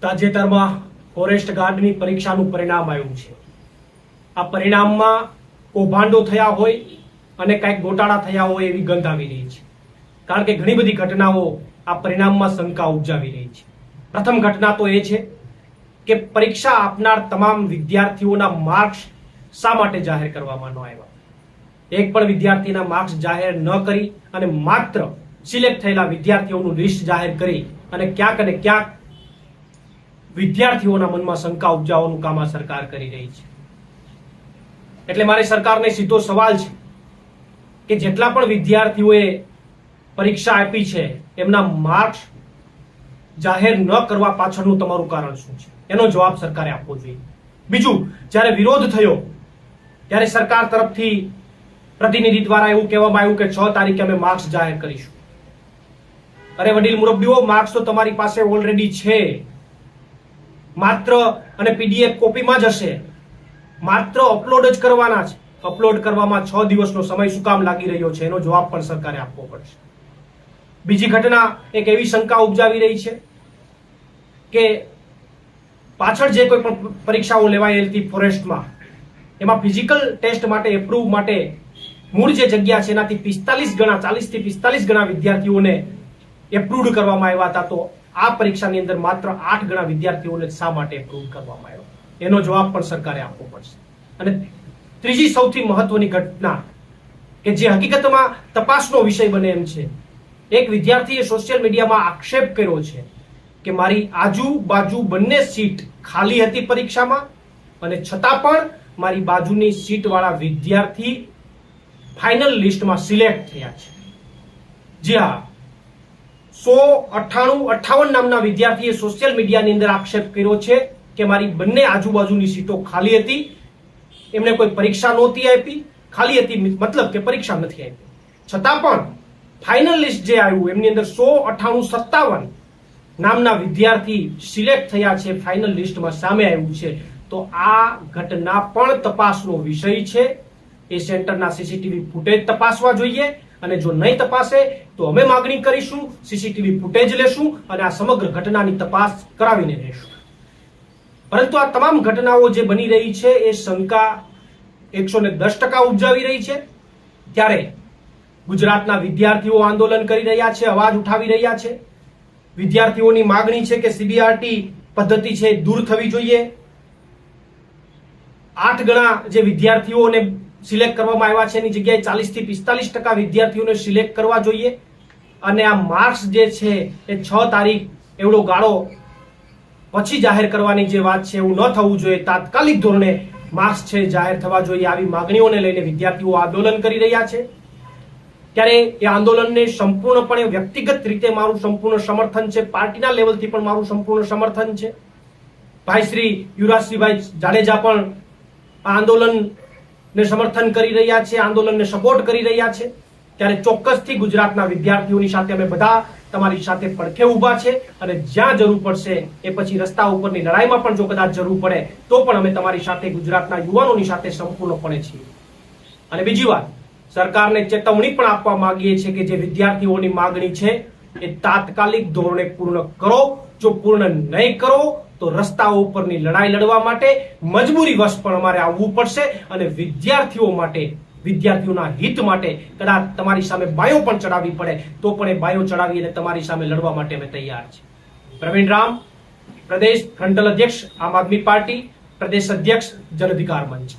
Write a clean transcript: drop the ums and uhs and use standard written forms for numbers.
તાજેતરમાં ફોરેસ્ટ ગાર્ડની પરીક્ષાનું પરિણામ આવ્યું છે। આ પરિણામમાં કૌભાંડો થયા હોય અને કંઈક ગોટાળા થયા હોય એવી ગંધ આવી રહી છે, કારણ કે ઘણી બધી ઘટનાઓ આ પરિણામમાં શંકા ઉપજાવી રહી છે। પ્રથમ ઘટના તો એ છે કે પરીક્ષા આપનાર તમામ વિદ્યાર્થીઓના માર્ક્સ શા માટે જાહેર કરવામાં ન આવ્યા। એક પણ વિદ્યાર્થીના માર્ક્સ જાહેર ન કરી અને માત્ર સિલેક્ટ થયેલા વિદ્યાર્થીઓનું લિસ્ટ જાહેર કરી અને ક્યાંક વિદ્યાર્થીઓના મનમાં શંકા ઉપજાવવાનું કામ આ સરકાર કરી રહી છે। એટલે મારે સરકારને સીધો સવાલ છે કે જેટલા પણ વિદ્યાર્થીઓએ પરીક્ષા આપી છે એમના માર્ક્સ જાહેર ન કરવા પાછળનું તમારું કારણ શું છે, એનો જવાબ સરકારે આપવો જોઈએ। બીજું, જ્યારે વિરોધ થયો ત્યારે સરકાર તરફથી પ્રતિનિધિ દ્વારા એવું કહેવામાં આવ્યું કે 6 તારીખે અમે માર્ક્સ જાહેર કરીશું। અરે વડીલ મુરબ્બીઓ, માર્ક્સ તો તમારી પાસે ઓલરેડી છે, માત્ર અને પીડીએફ કોપીમાં જ હશે, માત્ર અપલોડ જ કરવાના છે। અપલોડ કરવામાં 6 દિવસનો સમય શું કામ લાગી રહ્યો છે, એનો જવાબ પણ સરકારે આપવો પડશે। બીજી ઘટના એક એવી શંકા ઉપજાવી રહી છે કે પાછળ જે કોઈ પણ પરીક્ષાઓ લેવાયેલી હતી ફોરેસ્ટમાં, એમાં ફિઝિકલ ટેસ્ટ માટે એપ્રુવ માટે મૂળ જે જગ્યા છે એનાથી 45 ગણા 40 થી 45 ગણા વિદ્યાર્થીઓને એપ્રુવડ કરવામાં આવ્યા હતા, તો આ પરીક્ષાની અંદર માત્ર 8 ગણા વિદ્યાર્થીઓને શા માટે એપ્રુવ કરવામાં આવ્યો, એનો જવાબ પણ સરકારે આપવો પડશે। અને ત્રીજી સૌથી મહત્વની ઘટના કે જે હકીકતમાં તપાસનો વિષય બને એમ છે, એક વિદ્યાર્થીએ સોશિયલ મીડિયામાં આક્ષેપ કર્યો છે કે મારી આજુબાજુ બંને સીટ ખાલી હતી પરીક્ષામાં અને છતાં પણ મારી બાજુની સીટ વાળા વિદ્યાર્થી ફાઇનલ લિસ્ટમાં સિલેક્ટ થયા છે। જી હા, 198 નામના વિદ્યાર્થીએ સોશિયલ મીડિયાની અંદર આક્ષેપ કર્યો છે કે મારી બંને આજુબાજુની સીટો ખાલી હતી, એમને કોઈ પરીક્ષા નહોતી આપી, ખાલી હતી મતલબ કે પરીક્ષા નથી આપી, છતાં પણ ફાઇનલ લિસ્ટ જે આવ્યું એમની અંદર 198 નામના વિદ્યાર્થી સિલેક્ટ થયા છે, ફાઇનલ લિસ્ટમાં સામે આવ્યું છે। તો આ ઘટના પણ તપાસનો વિષય છે। એ સેન્ટરના સીસીટીવી ફૂટેજ તપાસવા જોઈએ અને જો નહીં તપાસે તો અમે માંગણી કરીશું, સીસીટીવી ફૂટેજ લેશું અને આ સમગ્ર ઘટનાની તપાસ કરાવીને રહેશું। પરંતુ આ તમામ ઘટનાઓ જે બની રહી છે એ શંકા 110% ઉપજાવી રહી છે। ત્યારે ગુજરાતના વિદ્યાર્થીઓ આંદોલન કરી રહ્યા છે, અવાજ ઉઠાવી રહ્યા છે। વિદ્યાર્થીઓની માંગણી છે કે સીબીઆરટી પદ્ધતિ છે દૂર થવી જોઈએ। 8 ગણા જે વિદ્યાર્થીઓને સિલેક્ટ કરવામાં આવ્યા છે એની જગ્યાએ 40 થી 45% વિદ્યાર્થીઓને સિલેક્ટ કરવા જોઈએ અને આ માર્ક્સ જે છે એ 6 તારીખ એવડો ગાળો પછી જાહેર કરવાની જે વાત છે એવું ન થવું જોઈએ। તાત્કાલિક ધોરણે માર્ક્સ છે જાહેર થવા જોઈએ, આવી માંગણીઓને લઈને વિદ્યાર્થીઓ આંદોલન કરી રહ્યા છે। ત્યારે એ આંદોલનને સંપૂર્ણપણે વ્યક્તિગત રીતે મારું સંપૂર્ણ સમર્થન છે, પાર્ટીના લેવલથી પણ મારું સંપૂર્ણ સમર્થન છે। ભાઈ શ્રી યુવરાજસિંહભાઈ જાડેજા પણ આ આંદોલનને સમર્થન કરી રહ્યા છે, આંદોલનને સપોર્ટ કરી રહ્યા છે। ત્યારે ચોક્કસથી ગુજરાતના વિદ્યાર્થીઓની સાથે અમે બધા તમારી સાથે પડખે ઊભા છે અને જ્યાં જરૂર પડશે એ પછી રસ્તા ઉપરની લડાઈમાં પણ જો કદાચ જરૂર પડે તો પણ અમે તમારી સાથે ગુજરાતના યુવાનોની સાથે સંપૂર્ણપણે છીએ। અને બીજી વાત, સરકારને ચેતવણી પણ આપવા માંગીએ છીએ કે જે વિદ્યાર્થીઓની માંગણી છે એ તાત્કાલિક ધોરણે પૂર્ણ કરો। જો પૂર્ણ નહીં કરો તો રસ્તાઓ ઉપરની લડાઈ લડવા માટે મજબૂરીવશ પણ અમારે આવવું પડશે અને વિદ્યાર્થીઓ માટે, વિદ્યાર્થીઓના હિત માટે કદાચ તમારી સામે બાયો પણ ચડાવવી પડે તો પણ એ બાયો ચડાવી અને તમારી સામે લડવા માટે અમે તૈયાર છીએ। પ્રવીણ રામ, પ્રદેશ ફ્રન્ટલ અધ્યક્ષ આમ આદમી પાર્ટી, પ્રદેશ અધ્યક્ષ જન અધિકાર મંચ।